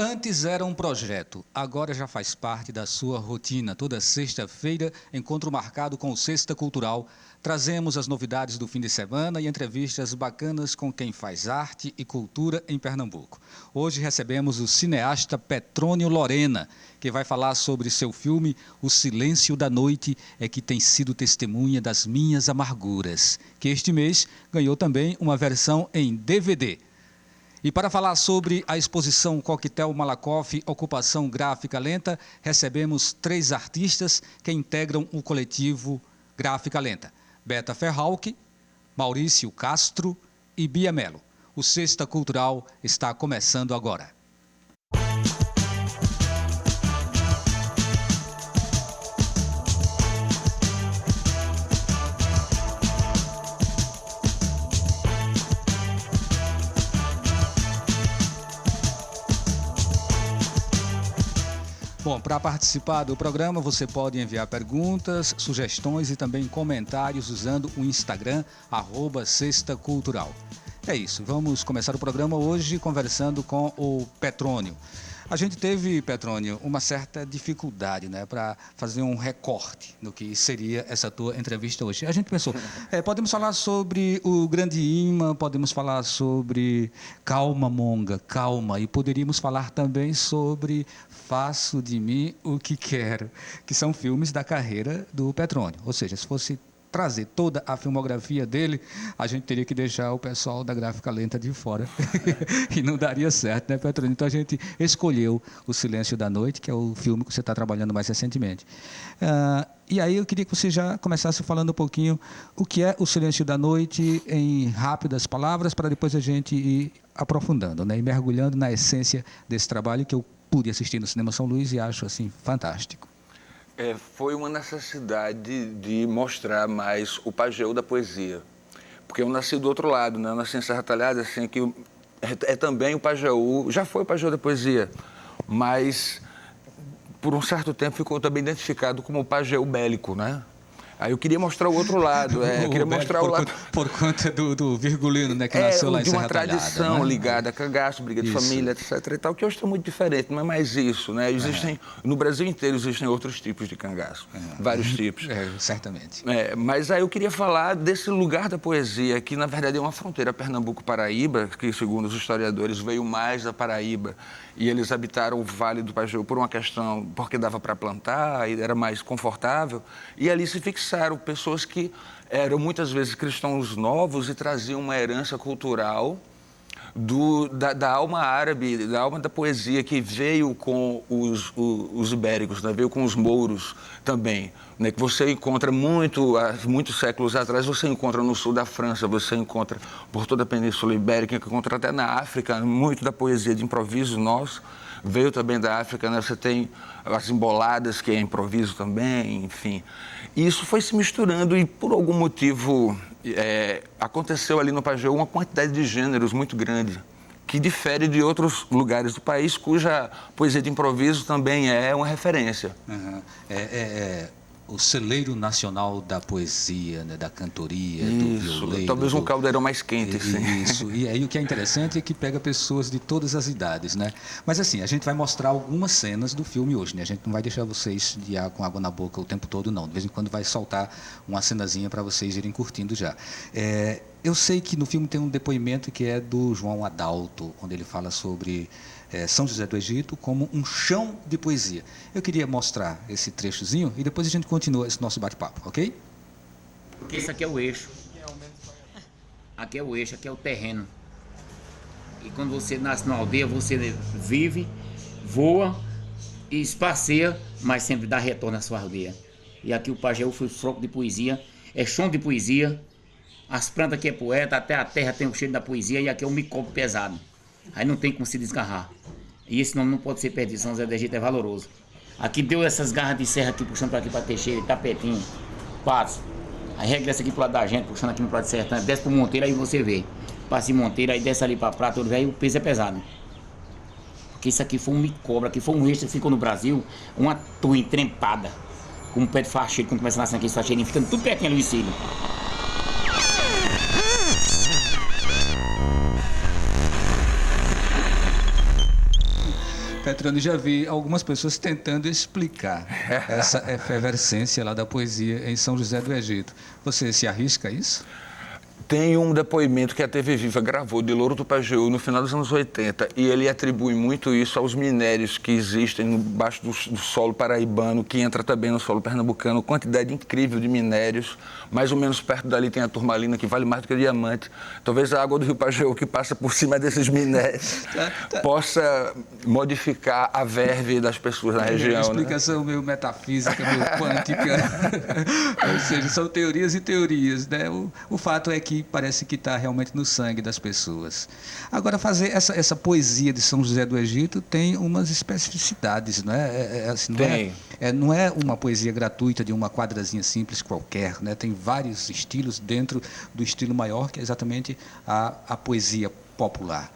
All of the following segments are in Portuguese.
Antes era um projeto, agora já faz parte da sua rotina. Toda sexta-feira, encontro marcado com o Sexta Cultural. Trazemos as novidades do fim de semana e entrevistas bacanas com quem faz arte e cultura em Pernambuco. Hoje recebemos o cineasta Petrônio Lorena, que vai falar sobre seu filme O Silêncio da Noite, que tem sido testemunha das minhas amarguras, que este mês ganhou também uma versão em DVD. E para falar sobre a exposição Coquetel Malakoff, Ocupação Gráfica Lenta, recebemos 3 artistas que integram o coletivo Gráfica Lenta: Beta Ferralck, Maurício Castro e Bia Mello. O Sexta Cultural está começando agora. Bom, para participar do programa, você pode enviar perguntas, sugestões e também comentários usando o Instagram, @sextacultural. É isso, vamos começar o programa hoje conversando com o Petrônio. A gente teve, Petrônio, uma certa dificuldade, né, para fazer um recorte do que seria essa tua entrevista hoje. A gente pensou, podemos falar sobre o grande imã, podemos falar sobre Calma, Monga, Calma, e poderíamos falar também sobre Faço de Mim o que Quero, que são filmes da carreira do Petrônio. Ou seja, se fosse trazer toda a filmografia dele, a gente teria que deixar o pessoal da Gráfica Lenta de fora. E não daria certo, né, Petrônio? Então a gente escolheu O Silêncio da Noite, que é o filme que você está trabalhando mais recentemente. E aí eu queria que você já começasse falando um pouquinho o que é O Silêncio da Noite, em rápidas palavras, para depois a gente ir aprofundando, né, e mergulhando na essência desse trabalho que eu pude assistir no Cinema São Luís e acho assim fantástico. Foi uma necessidade de mostrar mais o Pajeú da poesia, porque eu nasci do outro lado, né? Eu nasci em Serra Talhada, assim, que é também o Pajeú, já foi o Pajeú da poesia, mas por um certo tempo ficou também identificado como o Pajeú bélico, né? Aí eu queria mostrar o outro lado, queria mostrar o lado... Por conta do virgulino, né, que nasceu lá em Serra Talhada. De uma tradição, né, ligada a cangaço, briga de Isso. família, etc. e tal, que hoje está muito diferente, não é mais isso, né? Existem, no Brasil inteiro existem outros tipos de cangaço, vários tipos. Certamente. Mas aí eu queria falar desse lugar da poesia, que na verdade é uma fronteira Pernambuco-Paraíba, que segundo os historiadores veio mais da Paraíba, e eles habitaram o Vale do Pajeú por uma questão, porque dava para plantar, e era mais confortável, e ali se fixaram pessoas que eram muitas vezes cristãos novos e traziam uma herança cultural da alma árabe, da alma da poesia, que veio com os ibéricos, né? Veio com os mouros também, né? Que você encontra muitos séculos atrás, você encontra no sul da França, você encontra por toda a Península Ibérica, encontra até na África, muito da poesia de improviso nosso veio também da África, né? Você tem as emboladas, que é improviso também, enfim. E isso foi se misturando e, por algum motivo, aconteceu ali no Pajeú uma quantidade de gêneros muito grande, que difere de outros lugares do país, cuja poesia de improviso também é uma referência. O celeiro nacional da poesia, né, da cantoria, isso, do violeiro. Talvez um caldeirão mais quente, sim. Isso, e aí o que é interessante é que pega pessoas de todas as idades, né? Mas assim, a gente vai mostrar algumas cenas do filme hoje, né? A gente não vai deixar vocês com água na boca o tempo todo, não. De vez em quando vai soltar uma cenazinha para vocês irem curtindo já. Eu sei que no filme tem um depoimento que é do João Adalto, onde ele fala sobre São José do Egito como um chão de poesia. Eu queria mostrar esse trechozinho e depois a gente continua esse nosso bate-papo, ok? Porque isso aqui é o eixo. Aqui é o eixo, aqui é o terreno. E quando você nasce na aldeia, você vive, voa e espaceia, mas sempre dá retorno à sua aldeia. E aqui o Pajeú foi floco de poesia, é chão de poesia. As plantas aqui é poeta, até a terra tem o cheiro da poesia, e aqui é um micróbio pesado. Aí não tem como se desgarrar. E esse nome não pode ser perdido, São José do Egito é valoroso. Aqui deu essas garras de serra aqui, puxando para aqui para Teixeira, Tapetinho, Patos. Aí regressa aqui pro lado da gente, puxando aqui no Prato de Sertão, desce pro Monteiro, aí você vê. Passa em Monteiro, aí desce ali para Prata, aí o peso é pesado. Porque isso aqui foi um micobra, aqui foi um eixo que ficou no Brasil, uma tua entrempada. Com um pé de facheiro, quando começa a nascer aqui, esse facheirinho, ficando tudo pertinho ali, Cílio. Petrone, já vi algumas pessoas tentando explicar essa efervescência lá da poesia em São José do Egito. Você se arrisca a isso? Tem um depoimento que a TV Viva gravou de Louro do Pajeú no final dos anos 80 e ele atribui muito isso aos minérios que existem embaixo do solo paraibano, que entra também no solo pernambucano, quantidade incrível de minérios. Mais ou menos perto dali tem a turmalina, que vale mais do que diamante. Talvez a água do Rio Pajeú, que passa por cima desses minérios, possa modificar a verve das pessoas na região. Explicação meio metafísica, meio quântica. Ou seja, são teorias e teorias, né? O fato é que parece que está realmente no sangue das pessoas. Agora, fazer essa poesia de São José do Egito tem umas especificidades, não é? Não é uma poesia gratuita de uma quadrazinha simples qualquer, né? Tem vários estilos dentro do estilo maior, que é exatamente a poesia popular.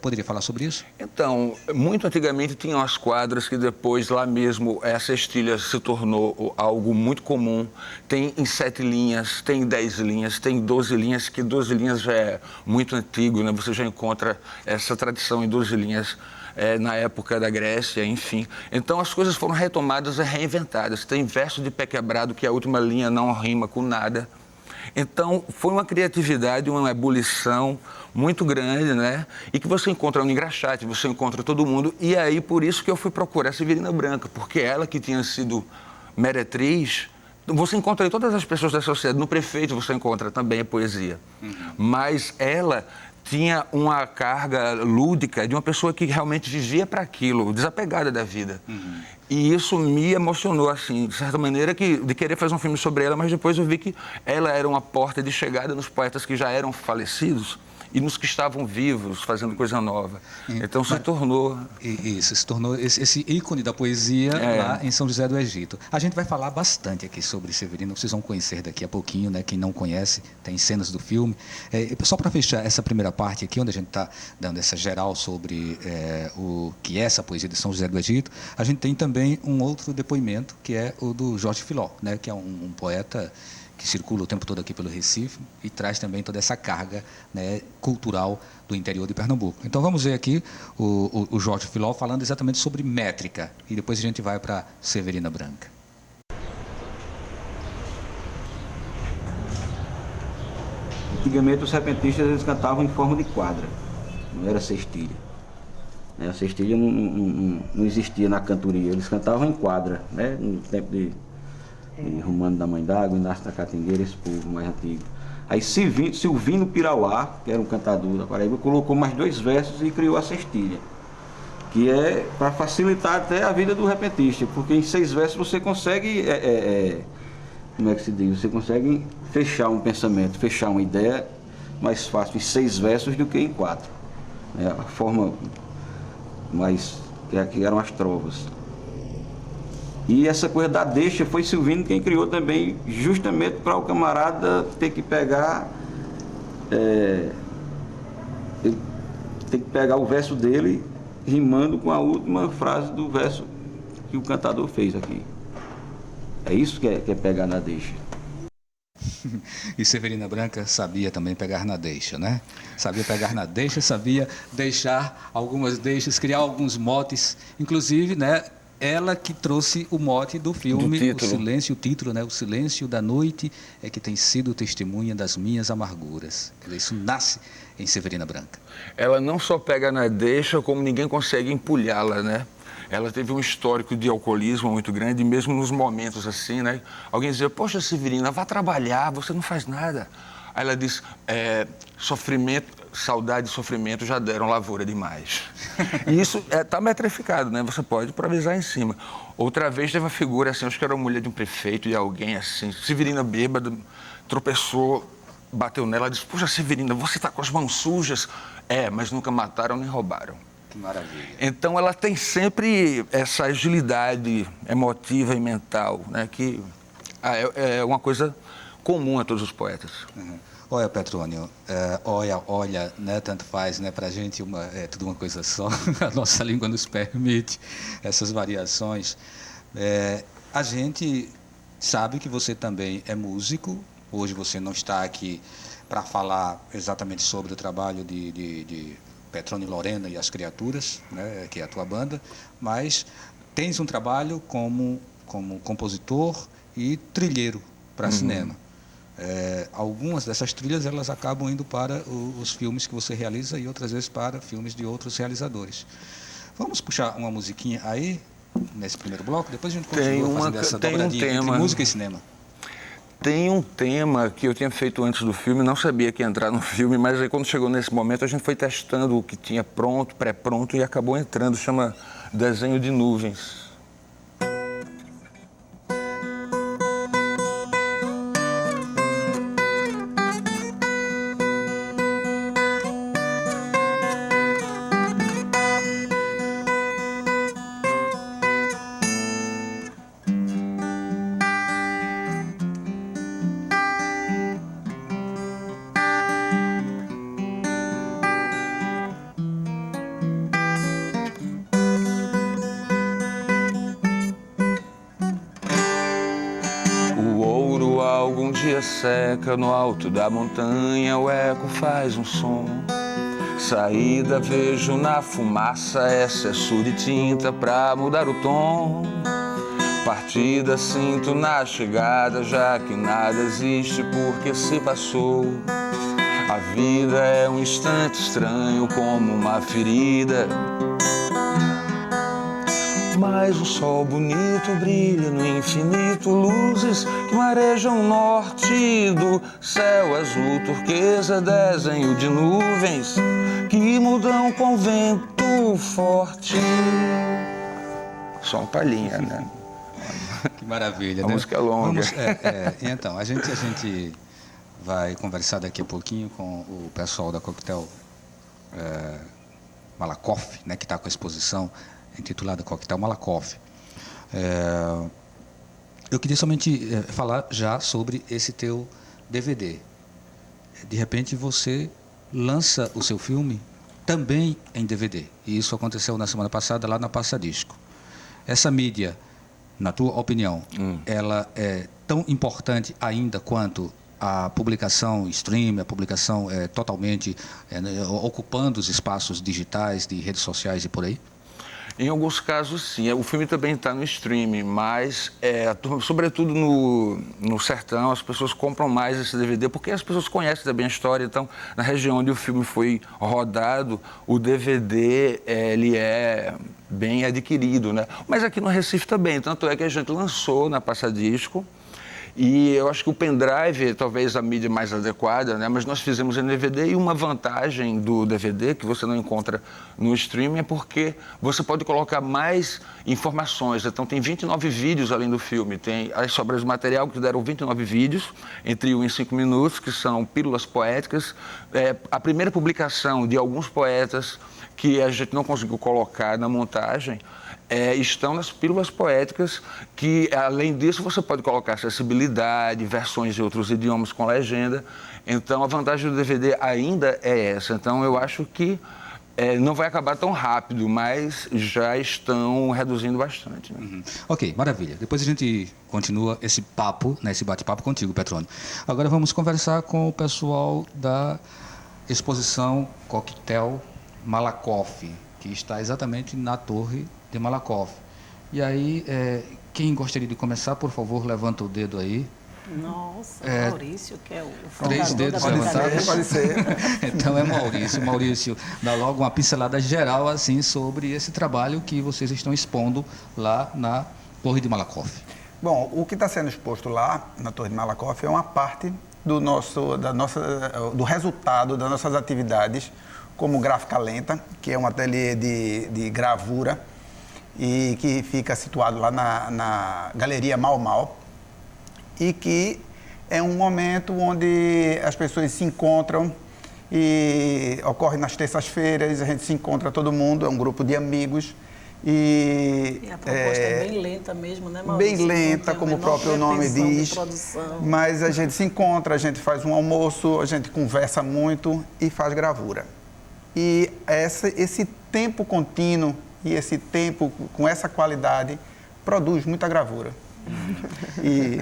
Poderia falar sobre isso? Então, muito antigamente tinham as quadras que depois lá mesmo essa estilha se tornou algo muito comum. Tem em 7 linhas, tem em 10 linhas, tem em 12 linhas, que 12 linhas já é muito antigo, né? Você já encontra essa tradição em 12 linhas na época da Grécia, enfim. Então as coisas foram retomadas e reinventadas. Tem verso de pé quebrado que a última linha não rima com nada. Então, foi uma criatividade, uma ebulição muito grande, né? E que você encontra no engraxate, você encontra todo mundo. E aí, por isso que eu fui procurar a Severina Branca, porque ela que tinha sido meretriz, você encontra em todas as pessoas da sociedade, no prefeito você encontra também a poesia. Mas ela tinha uma carga lúdica de uma pessoa que realmente vivia para aquilo, desapegada da vida. E isso me emocionou, assim, de certa maneira, de querer fazer um filme sobre ela, mas depois eu vi que ela era uma porta de chegada nos poetas que já eram falecidos e nos que estavam vivos, fazendo coisa nova. Então se tornou... Isso, se tornou esse ícone da poesia lá em São José do Egito. A gente vai falar bastante aqui sobre Severino, vocês vão conhecer daqui a pouquinho, né? Quem não conhece, tem cenas do filme. Só para fechar essa primeira parte aqui, onde a gente está dando essa geral sobre o que é essa poesia de São José do Egito, a gente tem também um outro depoimento, que é o do Jorge Filó, né? Que é um poeta que circula o tempo todo aqui pelo Recife e traz também toda essa carga, né, cultural do interior de Pernambuco. Então vamos ver aqui o Jorge Filó falando exatamente sobre métrica e depois a gente vai para Severina Branca. Antigamente os repentistas eles cantavam em forma de quadra, não era cestilha. A cestilha não existia na cantoria, eles cantavam em quadra, né, no tempo de Romano da Mãe d'Água, Inácio da Catingueira, esse povo mais antigo. Aí Silvino Pirauá, que era um cantador da Paraíba, colocou mais 2 versos e criou a cestilha, que é para facilitar até a vida do repentista, porque em 6 versos você consegue, como é que se diz, você consegue fechar um pensamento, fechar uma ideia mais fácil em 6 versos do que em 4. A forma mais, que eram as trovas. E essa coisa da deixa foi Silvino quem criou também, justamente para o camarada ter que pegar, ele tem que pegar o verso dele rimando com a última frase do verso que o cantador fez aqui. É isso que é pegar na deixa. E Severina Branca sabia também pegar na deixa, né? Sabia pegar na deixa, sabia deixar algumas deixas, criar alguns motes, inclusive, né? Ela que trouxe o mote do filme, o silêncio, o título, né? O silêncio da noite é que tem sido testemunha das minhas amarguras. Isso nasce em Severina Branca. Ela não só pega na deixa, como ninguém consegue empulhá-la, né? Ela teve um histórico de alcoolismo muito grande, mesmo nos momentos assim, né? Alguém dizia, poxa, Severina, vá trabalhar, você não faz nada. Aí ela diz, sofrimento, saudade e sofrimento já deram lavoura demais. E isso está metrificado, né? Você pode improvisar em cima. Outra vez teve uma figura assim, acho que era a mulher de um prefeito, de alguém assim, Severina bêbada, tropeçou, bateu nela, disse, poxa, Severina, você está com as mãos sujas? Mas nunca mataram nem roubaram. Que maravilha. Então ela tem sempre essa agilidade emotiva e mental, né? Que é uma coisa comum a todos os poetas. Olha, Petrônio, olha, né, tanto faz, né, para a gente é tudo uma coisa só, a nossa língua nos permite essas variações. A gente sabe que você também é músico, hoje você não está aqui para falar exatamente sobre o trabalho Petrone Lorena e as Criaturas, né, que é a tua banda, mas tens um trabalho como compositor e trilheiro para cinema. Algumas dessas trilhas elas acabam indo para os filmes que você realiza e outras vezes para filmes de outros realizadores. Vamos puxar uma musiquinha aí, nesse primeiro bloco, depois a gente continua fazendo essa dobradinha entre música e cinema. Tem um tema que eu tinha feito antes do filme, não sabia que ia entrar no filme, mas aí quando chegou nesse momento a gente foi testando o que tinha pronto, pré-pronto, e acabou entrando, chama Desenho de Nuvens. Algum dia seca no alto da montanha, o eco faz um som. Saída vejo na fumaça, excesso de tinta pra mudar o tom. Partida sinto na chegada, já que nada existe porque se passou. A vida é um instante estranho como uma ferida. Mas um sol bonito brilha no infinito, luzes que marejam o norte do céu azul turquesa, desenho de nuvens que mudam com vento forte. Só uma palhinha, né? Que maravilha, a né? música é longa. Então, a gente vai conversar daqui a pouquinho com o pessoal da Coquetel Malakoff, né, que está com a exposição intitulada Coquetel Malakoff. Eu queria somente falar já sobre esse teu DVD. De repente você lança o seu filme também em DVD. E isso aconteceu na semana passada lá na Passadisco. Essa mídia, na tua opinião, ela é tão importante ainda quanto a publicação stream, a publicação totalmente ocupando os espaços digitais de redes sociais e por aí? Em alguns casos, sim. O filme também está no streaming, mas, sobretudo no sertão, as pessoas compram mais esse DVD, porque as pessoas conhecem também a história. Então, na região onde o filme foi rodado, o DVD ele é bem adquirido, né? Mas aqui no Recife também, tanto é que a gente lançou na Passadisco. E eu acho que o pendrive é talvez a mídia mais adequada, né? Mas nós fizemos em DVD, e uma vantagem do DVD que você não encontra no streaming é porque você pode colocar mais informações. Então tem 29 vídeos além do filme, tem as sobras de material que deram 29 vídeos, entre 1 e 5 minutos, que são pílulas poéticas. A primeira publicação de alguns poetas que a gente não conseguiu colocar na montagem, estão nas pílulas poéticas, que, além disso, você pode colocar acessibilidade, versões de outros idiomas com legenda. Então, a vantagem do DVD ainda é essa. Então, eu acho que não vai acabar tão rápido, mas já estão reduzindo bastante. Né? Ok, maravilha. Depois a gente continua esse papo, né, esse bate-papo contigo, Petrone. Agora vamos conversar com o pessoal da exposição Coquetel Malakoff, que está exatamente na Torre de Malakoff. E aí, quem gostaria de começar, por favor, levanta o dedo aí. Nossa, Maurício, que é o três dedos levantados. Pode ser. Então é Maurício. Maurício, dá logo uma pincelada geral assim sobre esse trabalho que vocês estão expondo lá na Torre de Malakoff. Bom, o que está sendo exposto lá na Torre de Malakoff é uma parte do resultado das nossas atividades como Gráfica Lenta, que é um ateliê de gravura e que fica situado lá na Galeria Mau Mau, e que é um momento onde as pessoas se encontram e ocorre nas terças-feiras, a gente se encontra todo mundo, é um grupo de amigos. E a proposta é bem lenta mesmo, né, Maurício? Bem lenta, como o próprio nome diz, mas a gente se encontra, a gente faz um almoço, a gente conversa muito e faz gravura. E esse tempo contínuo e esse tempo com essa qualidade produz muita gravura. E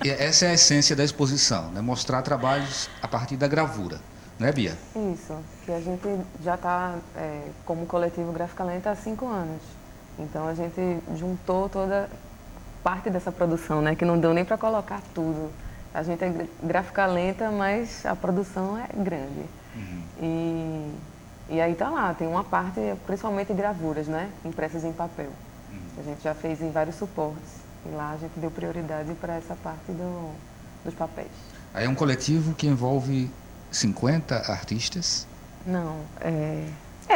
essa é a essência da exposição, né? Mostrar trabalhos a partir da gravura. Não é, Bia? Isso, que a gente já está como coletivo Gráfica Lenta há 5 anos. Então a gente juntou toda parte dessa produção, né? Que não deu nem para colocar tudo. A gente é Gráfica Lenta, mas a produção é grande. E aí tá lá, tem uma parte, principalmente gravuras, né? Impressas em papel. A gente já fez em vários suportes. E lá a gente deu prioridade para essa parte dos papéis. Aí é um coletivo que envolve 50 artistas? Não,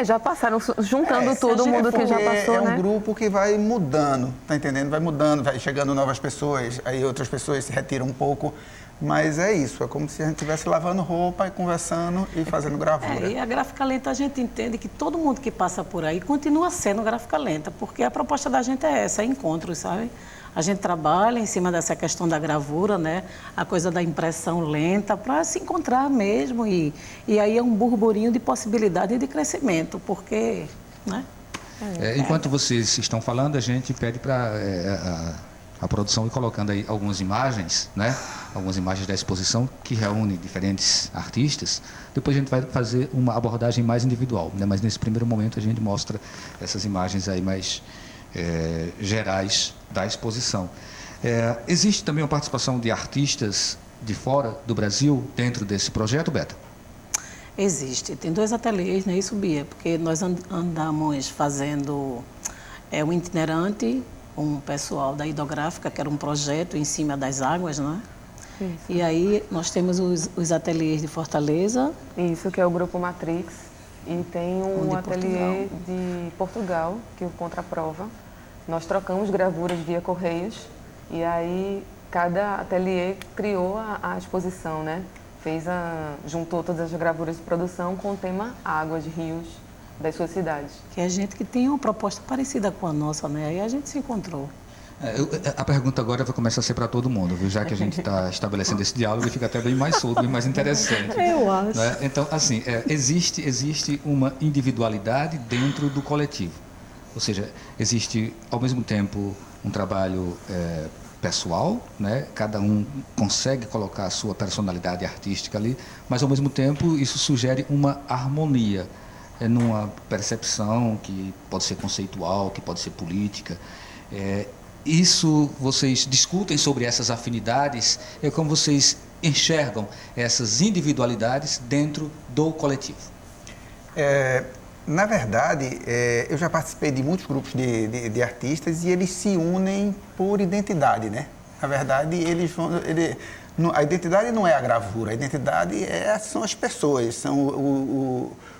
já passaram, juntando todo mundo que já passou, né? É um né? grupo que vai mudando, tá entendendo? Vai mudando, vai chegando novas pessoas, aí outras pessoas se retiram um pouco. Mas é isso, é como se a gente estivesse lavando roupa e conversando e fazendo gravura. E a Gráfica Lenta, a gente entende que todo mundo que passa por aí continua sendo Gráfica Lenta, porque a proposta da gente é essa, é encontros, sabe? A gente trabalha em cima dessa questão da gravura, né? A coisa da impressão lenta, para se encontrar mesmo. E aí é um burburinho de possibilidade e de crescimento, porque, né? Enquanto vocês estão falando, a gente pede para a produção ir colocando aí algumas imagens, né? Algumas imagens da exposição que reúne diferentes artistas. Depois a gente vai fazer uma abordagem mais individual, né? Mas nesse primeiro momento a gente mostra essas imagens aí mais gerais da exposição. Existe também uma participação de artistas de fora do Brasil dentro desse projeto, Beta? Existe. Tem 2 ateliês, não é isso, Bia? Porque nós andamos fazendo um itinerante, um pessoal da Hidrográfica, que era um projeto em cima das águas, não é? Isso. E aí nós temos os ateliês de Fortaleza. Isso, que é o Grupo Matrix. E tem um ateliê de Portugal, que é o Contraprova. Nós trocamos gravuras via Correios e aí cada ateliê criou a exposição, né? Juntou todas as gravuras de produção com o tema águas, rios das suas cidades. Que é gente que tem uma proposta parecida com a nossa, né? Aí a gente se encontrou. A pergunta agora vai começar a ser para todo mundo, viu? Já que a gente está estabelecendo esse diálogo e fica até bem mais solto, bem mais interessante. Eu acho. Né? Então, assim, existe uma individualidade dentro do coletivo. Ou seja, existe, ao mesmo tempo, um trabalho pessoal, né? Cada um consegue colocar a sua personalidade artística ali, mas, ao mesmo tempo, isso sugere uma harmonia, numa percepção que pode ser conceitual, que pode ser política. Isso, vocês discutem sobre essas afinidades, como vocês enxergam essas individualidades dentro do coletivo? Na verdade, eu já participei de muitos grupos de artistas e eles se unem por identidade, né? Na verdade, a identidade não é a gravura, a identidade são as pessoas, são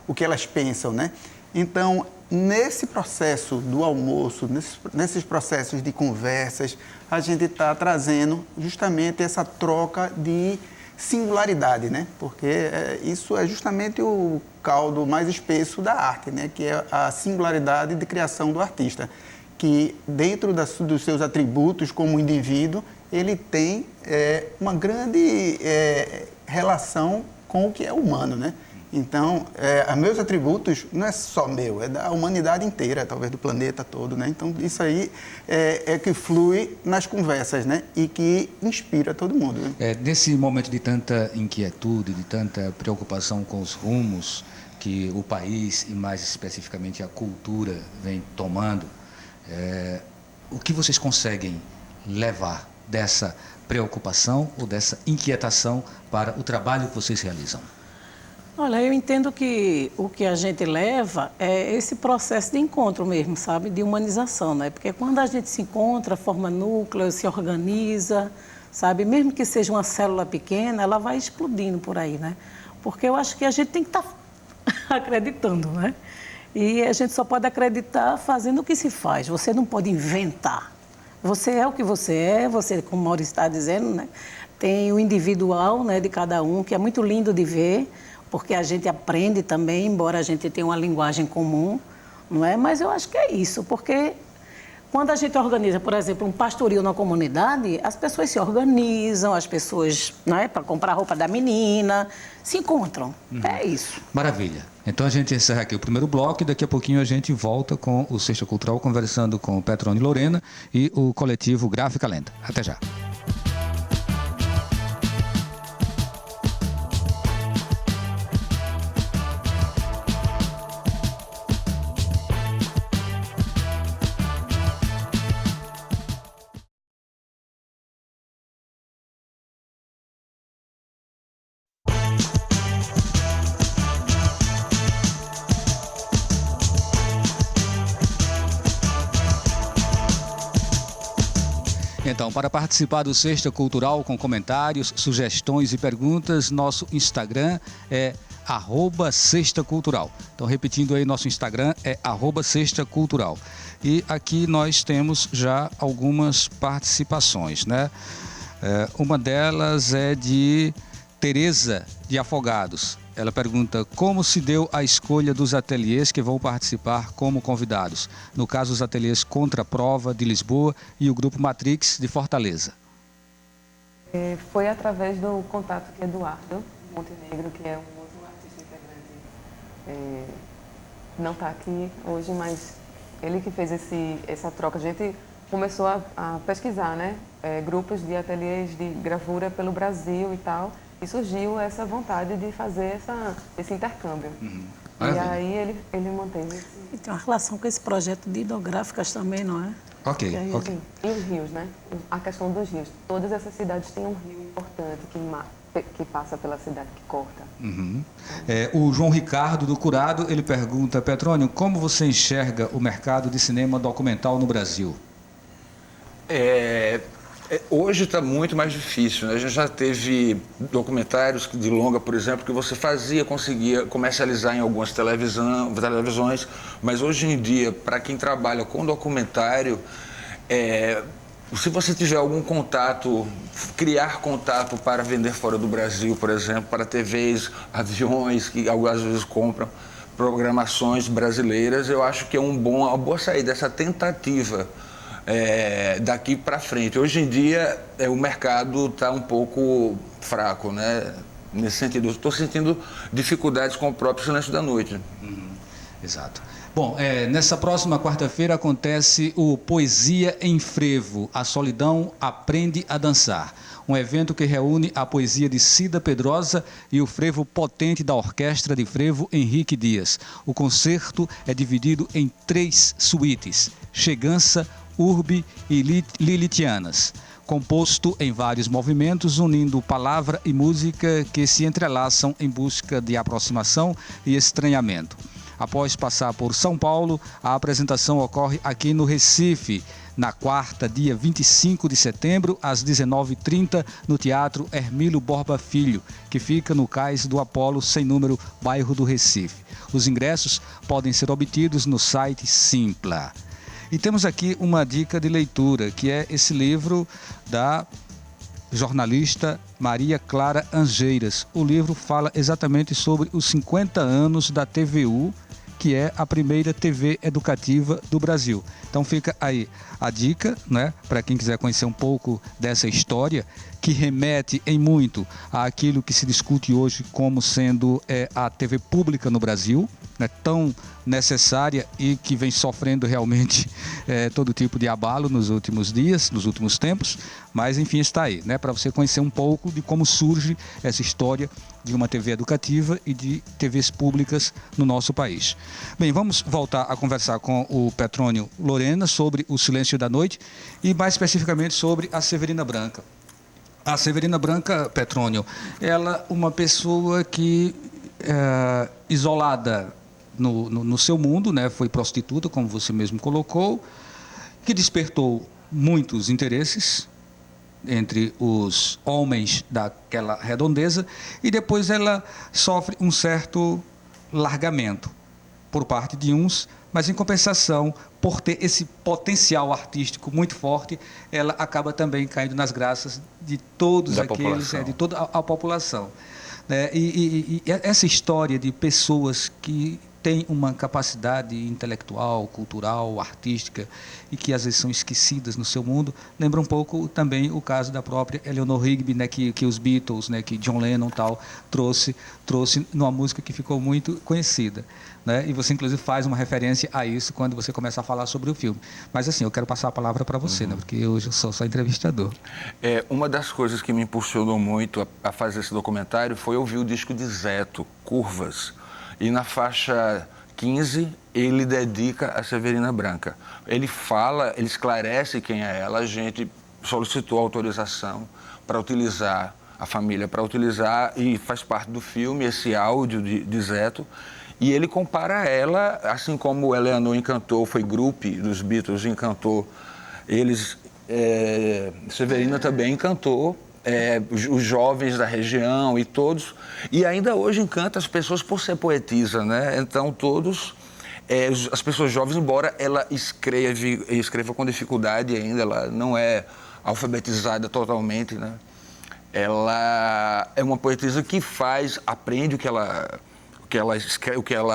o que elas pensam, né? Então, nesse processo do almoço, nesses processos de conversas, a gente está trazendo justamente essa troca de singularidade, né? Porque isso é justamente o caldo mais espesso da arte, né? Que é a singularidade de criação do artista, que dentro dos seus atributos como indivíduo, ele tem uma grande relação com o que é humano, né? Então, os meus atributos não é só meu, é da humanidade inteira, talvez do planeta todo, né? Então, isso aí é que flui nas conversas, né? E que inspira todo mundo. Né? Nesse momento de tanta inquietude, de tanta preocupação com os rumos que o país e, mais especificamente, a cultura vem tomando, o que vocês conseguem levar dessa preocupação ou dessa inquietação para o trabalho que vocês realizam? Olha, eu entendo que o que a gente leva é esse processo de encontro mesmo, sabe? De humanização, né? Porque quando a gente se encontra, forma núcleo, se organiza, sabe? Mesmo que seja uma célula pequena, ela vai explodindo por aí, né? Porque eu acho que a gente tem que estar acreditando, né? E a gente só pode acreditar fazendo o que se faz. Você não pode inventar. Você é o que você é, você, como o Maurício está dizendo, né? Tem o individual, né, de cada um, que é muito lindo de ver, porque a gente aprende também, embora a gente tenha uma linguagem comum, não é? Mas eu acho que é isso, porque quando a gente organiza, por exemplo, um pastoril na comunidade, as pessoas se organizam, as pessoas, não é, para comprar roupa da menina, se encontram. É isso. Maravilha. Então a gente encerra aqui o primeiro bloco e daqui a pouquinho a gente volta com o Sexta Cultural, conversando com o Petrone Lorena e o coletivo Gráfica Lenta. Até já. Então, para participar do Sexta Cultural com comentários, sugestões e perguntas, nosso Instagram é @sextacultural. Então, repetindo aí, nosso Instagram é @sextacultural. E aqui nós temos já algumas participações, né? Uma delas é de Tereza de Afogados. Ela pergunta como se deu a escolha dos ateliês que vão participar como convidados. No caso, os ateliês Contraprova de Lisboa e o Grupo Matrix de Fortaleza. Foi através do contato que Eduardo Montenegro, que é um outro artista integrante, não está aqui hoje, mas ele que fez essa troca. A gente começou a pesquisar, né? Grupos de ateliês de gravura pelo Brasil e tal. E surgiu essa vontade de fazer esse intercâmbio. E aí ele manteve esse... E tem uma relação com esse projeto de hidrográficas também, não é? Ok. E os rios, né? A questão dos rios. Todas essas cidades têm um rio importante que passa pela cidade, que corta. O João Ricardo do Curado, ele pergunta, Petrônio, como você enxerga o mercado de cinema documental no Brasil? Hoje está muito mais difícil, né? A gente já teve documentários de longa, por exemplo, que você conseguia comercializar em algumas televisões, mas hoje em dia, para quem trabalha com documentário, se você tiver algum contato, criar contato para vender fora do Brasil, por exemplo, para TVs, aviões, que às vezes compram programações brasileiras, eu acho que é uma boa saída, essa tentativa daqui para frente. Hoje em dia o mercado está um pouco fraco, né? Nesse sentido, estou sentindo dificuldades com o próprio Silêncio da Noite. Exato. Bom, nessa próxima quarta-feira acontece o Poesia em Frevo, a solidão aprende a dançar. Um evento que reúne a poesia de Cida Pedrosa e o frevo potente da Orquestra de Frevo Henrique Dias. O concerto é dividido em 3 suítes, Chegança, Urbe e Lilitianas, composto em vários movimentos, unindo palavra e música que se entrelaçam em busca de aproximação e estranhamento. Após passar por São Paulo, a apresentação ocorre aqui no Recife, na quarta, dia 25 de setembro, às 19h30, no Teatro Hermílio Borba Filho, que fica no Cais do Apolo, sem número, bairro do Recife. Os ingressos podem ser obtidos no site Simpla. E temos aqui uma dica de leitura, que é esse livro da jornalista Maria Clara Angeiras. O livro fala exatamente sobre os 50 anos da TVU, que é a primeira TV educativa do Brasil. Então fica aí a dica, né, para quem quiser conhecer um pouco dessa história, que remete em muito àquilo que se discute hoje como sendo a TV pública no Brasil, né, tão necessária e que vem sofrendo realmente todo tipo de abalo nos últimos dias, nos últimos tempos, mas enfim está aí, né, para você conhecer um pouco de como surge essa história de uma TV educativa e de TVs públicas no nosso país. Bem, vamos voltar a conversar com o Petrônio Lorena sobre o Silêncio da Noite e mais especificamente sobre a Severina Branca. A Severina Branca, Petrônio, ela é uma pessoa que isolada no seu mundo, né, foi prostituta, como você mesmo colocou, que despertou muitos interesses entre os homens daquela redondeza e depois ela sofre um certo largamento por parte de uns, mas em compensação, por ter esse potencial artístico muito forte, ela acaba também caindo nas graças de todos aqueles, de toda a população. E essa história de pessoas que têm uma capacidade intelectual, cultural, artística e que às vezes são esquecidas no seu mundo, lembra um pouco também o caso da própria Eleanor Rigby, né, que os Beatles, né, que John Lennon tal, trouxe numa música que ficou muito conhecida. Né? E você, inclusive, faz uma referência a isso quando você começa a falar sobre o filme. Mas, assim, eu quero passar a palavra para você, né? Porque hoje eu sou só entrevistador. Uma das coisas que me impulsionou muito a fazer esse documentário foi ouvir o disco de Zeto, Curvas. E na faixa 15, ele dedica a Severina Branca. Ele fala, ele esclarece quem é ela. A gente solicitou autorização para utilizar, a família para utilizar, e faz parte do filme esse áudio de Zeto. E ele compara ela, assim como Eleanor encantou, foi grupo dos Beatles, encantou eles Severina também encantou os jovens da região e todos, e ainda hoje encanta as pessoas por ser poetisa, né? Então todos, as pessoas jovens, embora ela escreva com dificuldade ainda, ela não é alfabetizada totalmente, né? Ela é uma poetisa que aprende o que ela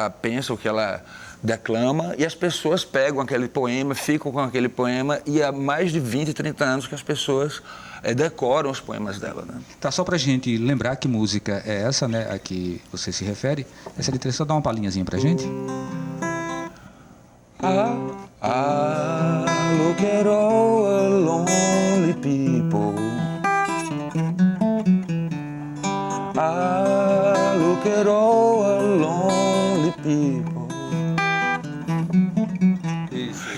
pensa, o que ela declama, e as pessoas pegam aquele poema, ficam com aquele poema, e há mais de 20, 30 anos que as pessoas decoram os poemas dela, né? Tá, só pra gente lembrar que música é essa, né, a que você se refere. Essa letra, só dá uma palhinhazinha pra gente. Look at all the lonely people. Look at all the lonely people.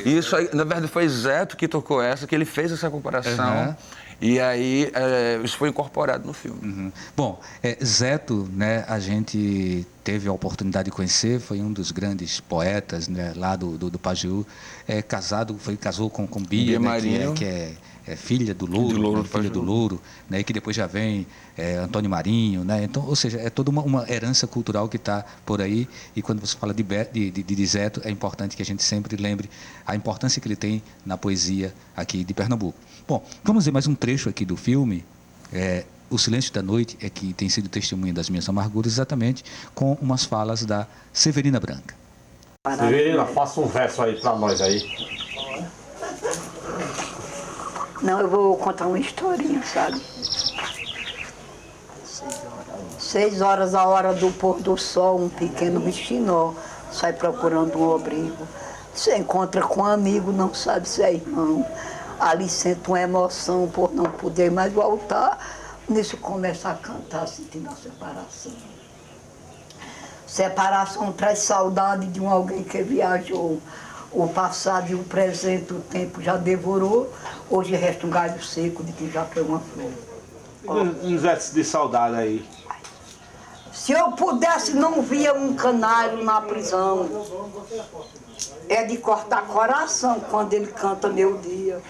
Isso aí, na verdade, foi Zeto que tocou essa, que ele fez essa comparação. E aí, isso foi incorporado no filme. Bom, Zeto, né, a gente teve a oportunidade de conhecer, foi um dos grandes poetas, né, lá do Pajeú. Casou com Bia, né, Marinho, que é filha do Louro, filha do Louro, né, que depois já vem Antônio Marinho, né? Então, ou seja, é toda uma herança cultural que está por aí, e quando você fala de Zeto, é importante que a gente sempre lembre a importância que ele tem na poesia aqui de Pernambuco. Bom, vamos ver mais um trecho aqui do filme, O Silêncio da Noite, que tem sido testemunha das minhas amarguras, exatamente com umas falas da Severina Branca. Severina, faça um verso aí para nós aí. Não, eu vou contar uma historinha, sabe? 6 horas, a hora do pôr do sol, um pequeno bichinó sai procurando um abrigo. Se encontra com um amigo, não sabe se é irmão. Ali sente uma emoção por não poder mais voltar. Nisso começa a cantar, sentindo a separação. Separação traz saudade de um alguém que viajou. O passado e o presente, o tempo já devorou. Hoje resta um galho seco de quem já foi uma flor. Um verso de saudade aí. Se eu pudesse, não via um canário na prisão. É de cortar coração quando ele canta meu dia.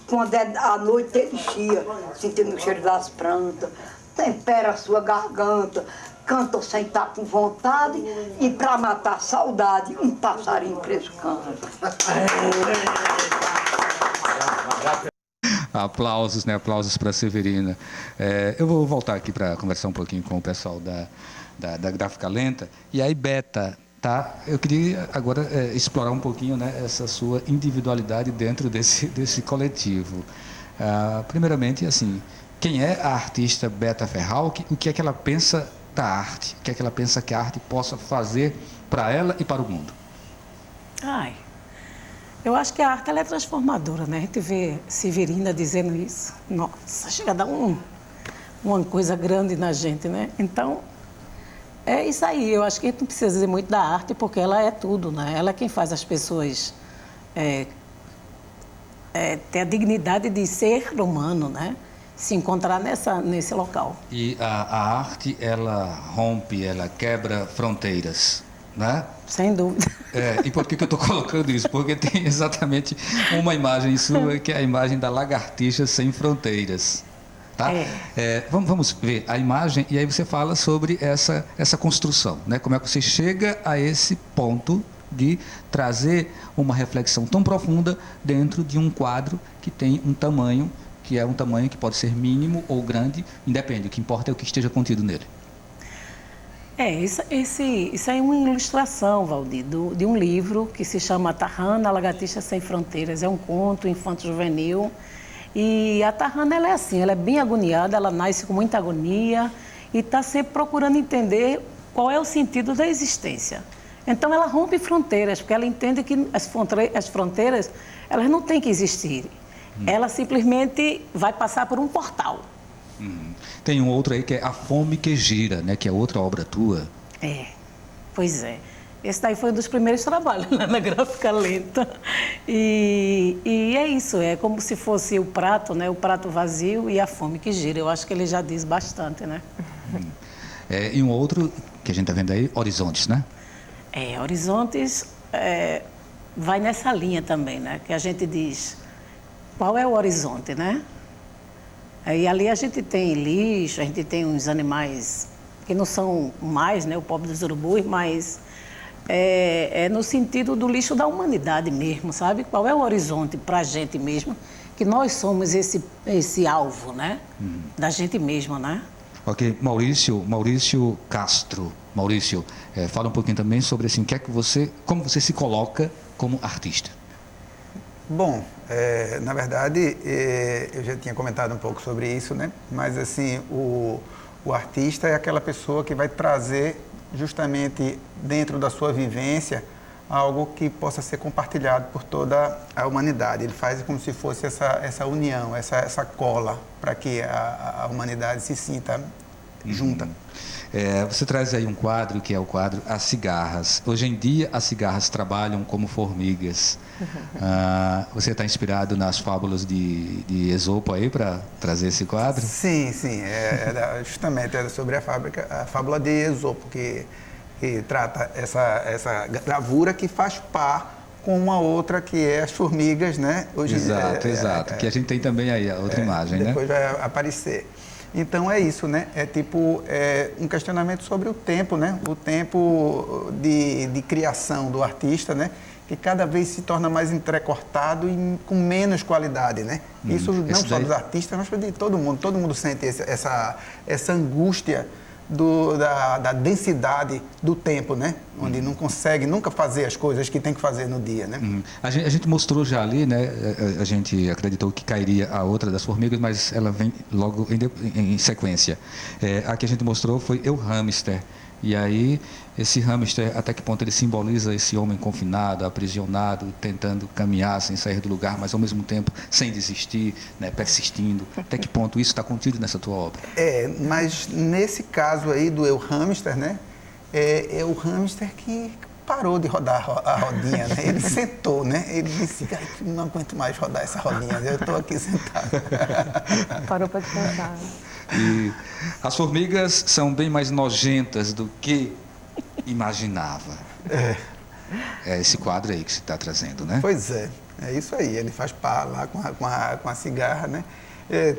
Quando é à noite ele chia, sentindo o cheiro das plantas. Tempera a sua garganta, canta sem estar com vontade. E para matar a saudade, um passarinho preso canta. Aplausos, né? Aplausos para Severina. Eu vou voltar aqui para conversar um pouquinho com o pessoal da Gráfica Lenta. E aí, Beta, tá? Eu queria agora explorar um pouquinho, né, essa sua individualidade dentro desse coletivo. Primeiramente, assim, quem é a artista Beta Ferral? O que é que ela pensa da arte? O que é que ela pensa que a arte possa fazer para ela e para o mundo? Eu acho que a arte ela é transformadora, né? A gente vê Severina dizendo isso. Nossa, chega a dar uma coisa grande na gente, né? Então, é isso aí. Eu acho que a gente não precisa dizer muito da arte, porque ela é tudo, né? Ela é quem faz as pessoas ter a dignidade de ser humano, né? Se encontrar nesse local. E a arte, ela rompe, ela quebra fronteiras, né? Sem dúvida. E por que eu estou colocando isso? Porque tem exatamente uma imagem sua, que é a imagem da lagartixa sem fronteiras. Tá? Vamos ver a imagem e aí você fala sobre essa construção, né? Como é que você chega a esse ponto de trazer uma reflexão tão profunda dentro de um quadro que tem um tamanho, que é um tamanho que pode ser mínimo ou grande, independe, o que importa é o que esteja contido nele. Isso aí é uma ilustração, Valdir, de um livro que se chama Tarrana, a Lagartixa Sem Fronteiras. É um conto infanto-juvenil. E a Tarrana, ela é assim, ela é bem agoniada, ela nasce com muita agonia e está sempre procurando entender qual é o sentido da existência. Então, ela rompe fronteiras, porque ela entende que as fronteiras, elas não têm que existir. Ela simplesmente vai passar por um portal. Tem um outro aí que é A Fome que Gira, né? Que é outra obra tua. Pois é. Esse daí foi um dos primeiros trabalhos na Gráfica Lenta. E é isso, é como se fosse o prato, né? O prato vazio e a fome que gira. Eu acho que ele já diz bastante, né? E um outro que a gente está vendo aí, Horizontes, né? Horizontes vai nessa linha também, né? Que a gente diz, qual é o horizonte, né? E ali a gente tem lixo, a gente tem uns animais que não são mais, né, o pobre dos urubus, mas é no sentido do lixo da humanidade mesmo, sabe? Qual é o horizonte para a gente mesmo, que nós somos esse alvo, né? Da gente mesmo, né? Ok, Maurício Castro. Maurício, fala um pouquinho também sobre assim, como você se coloca como artista. Bom, na verdade, eu já tinha comentado um pouco sobre isso, né? Mas, assim, o artista é aquela pessoa que vai trazer, justamente dentro da sua vivência, algo que possa ser compartilhado por toda a humanidade. Ele faz como se fosse essa união, essa cola, para que a humanidade se sinta junta. Você traz aí um quadro que é o quadro As Cigarras. Hoje em dia, as cigarras trabalham como formigas. Você está inspirado nas fábulas de Esopo aí para trazer esse quadro? Sim. Justamente era sobre a fábula de Esopo, que trata essa gravura que faz par com uma outra que é as formigas, né? Hoje, exato. Que a gente tem também aí a outra imagem, né? Depois vai aparecer. Então é isso, né? É tipo um questionamento sobre o tempo, né? O tempo de criação do artista, né? Que cada vez se torna mais entrecortado e com menos qualidade, né? Isso não só dos artistas, mas de todo mundo. Todo mundo sente essa angústia da densidade do tempo, né? Onde não consegue nunca fazer as coisas que tem que fazer no dia, né? A gente mostrou já ali, né? A gente acreditou que cairia a outra das formigas, mas ela vem logo em sequência. A que a gente mostrou foi o hamster. E aí, esse hamster, até que ponto ele simboliza esse homem confinado, aprisionado, tentando caminhar sem sair do lugar, mas ao mesmo tempo sem desistir, né, persistindo. Até que ponto isso está contido nessa tua obra? Mas nesse caso aí do Eu Hamster, né, é o hamster que parou de rodar a rodinha, né? Ele sentou, né? Ele disse, não aguento mais rodar essa rodinha, eu estou aqui sentado. Parou para descansar. E as formigas são bem mais nojentas do que imaginava. É esse quadro aí que você está trazendo, né? Pois é isso aí. Ele faz par lá com a cigarra, né?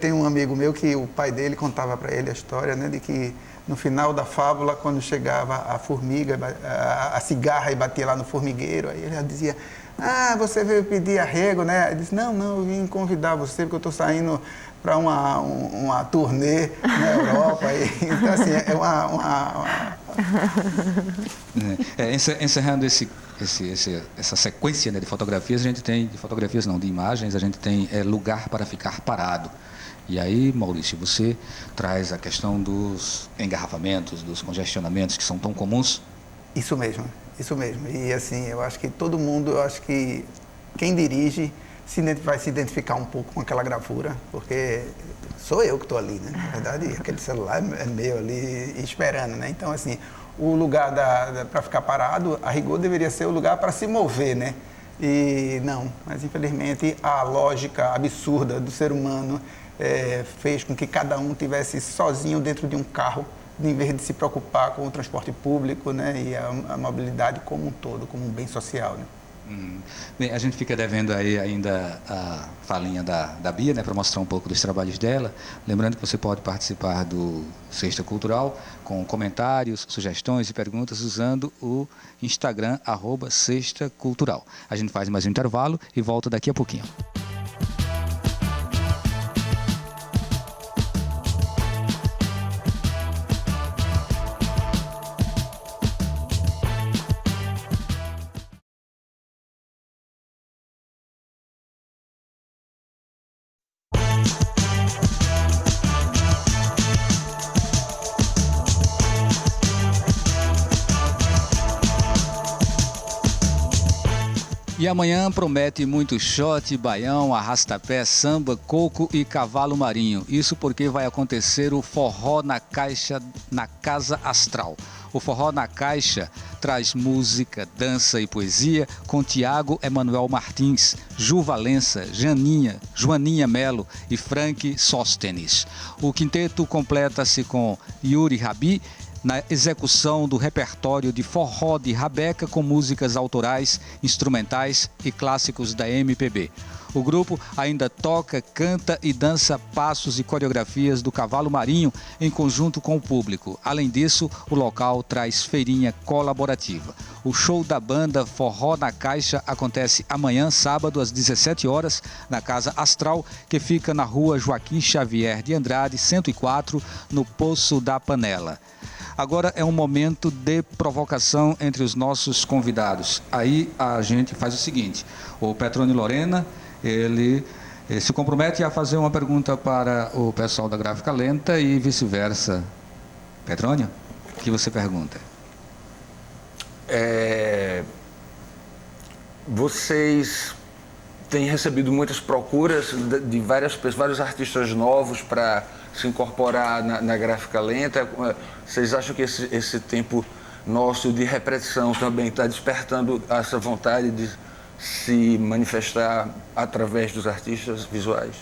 Tem um amigo meu que o pai dele contava para ele a história, né? De que no final da fábula, quando chegava a formiga, a cigarra e batia lá no formigueiro, aí ele já dizia, você veio pedir arrego, né? Ele disse, não, eu vim convidar você porque eu estou saindo para uma turnê na Europa. Então, assim, encerrando essa sequência, né, de fotografias, a gente tem, de imagens, a gente tem Lugar para Ficar Parado. E aí, Maurício, você traz a questão dos engarrafamentos, dos congestionamentos que são tão comuns? Isso mesmo. E assim, eu acho que todo mundo, quem dirige vai se identificar um pouco com aquela gravura, porque sou eu que estou ali, né? Na verdade, aquele celular é meu ali esperando, né? Então, assim, o lugar para ficar parado, a rigor, deveria ser o lugar para se mover, né? E não, mas infelizmente a lógica absurda do ser humano fez com que cada um tivesse sozinho dentro de um carro, em vez de se preocupar com o transporte público, né? E a mobilidade como um todo, como um bem social, né? Bem, a gente fica devendo aí ainda a falinha da Bia, né, para mostrar um pouco dos trabalhos dela. Lembrando que você pode participar do Sexta Cultural com comentários, sugestões e perguntas usando o Instagram @sextacultural. A gente faz mais um intervalo e volta daqui a pouquinho. E amanhã promete muito shot, baião, arrastapé, samba, coco e cavalo marinho. Isso porque vai acontecer o Forró na Caixa, na Casa Astral. O Forró na Caixa traz música, dança e poesia com Tiago Emanuel Martins, Ju Valença, Joaninha Melo e Frank Sóstenes. O quinteto completa-se com Yuri Rabi, na execução do repertório de forró de Rabeca com músicas autorais, instrumentais e clássicos da MPB. O grupo ainda toca, canta e dança passos e coreografias do Cavalo Marinho em conjunto com o público. Além disso, o local traz feirinha colaborativa. O show da banda Forró na Caixa acontece amanhã, sábado, às 17 horas, na Casa Astral, que fica na rua Joaquim Xavier de Andrade, 104, no Poço da Panela. Agora é um momento de provocação entre os nossos convidados. Aí a gente faz o seguinte: o Petrônio Lorena, ele se compromete a fazer uma pergunta para o pessoal da Gráfica Lenta e vice-versa. Petrônio, o que você pergunta? Vocês têm recebido muitas procuras de vários artistas novos para se incorporar na Gráfica Lenta. Vocês acham que esse tempo nosso de repressão também está despertando essa vontade de se manifestar através dos artistas visuais?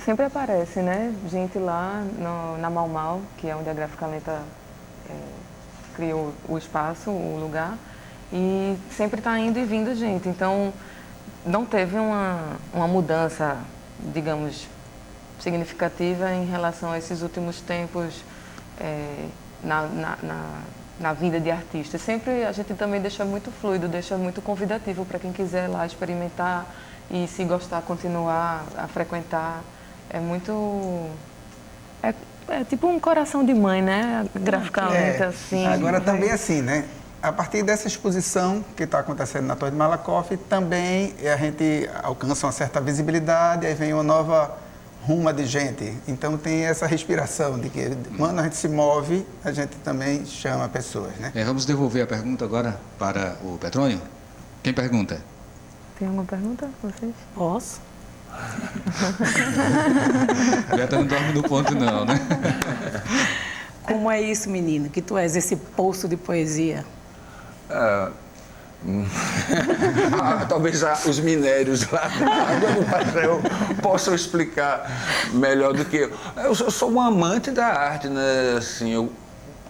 Sempre aparece, né? Gente lá na Mau Mau, que é onde a Gráfica Lenta criou o espaço, o lugar, e sempre está indo e vindo gente. Então, não teve uma mudança, digamos, significativa em relação a esses últimos tempos na vida de artista. Sempre a gente também deixa muito fluido, deixa muito convidativo para quem quiser ir lá experimentar e, se gostar, continuar a frequentar. É muito... É tipo um coração de mãe, né? A Gráfica Lenta, assim. Agora também assim, né? A partir dessa exposição que está acontecendo na Torre de Malakoff, também a gente alcança uma certa visibilidade, aí vem uma nova ruma de gente. Então tem essa respiração de que quando a gente se move, a gente também chama pessoas, né? Vamos devolver a pergunta agora para o Petrônio. Quem pergunta? Tem alguma pergunta para vocês? Posso? Beta não dorme no ponto não, né? Como é isso, menino, que tu és esse poço de poesia? Talvez os minérios lá na água do Pajéu possam explicar melhor do que eu. Eu sou um amante da arte, né? Assim, eu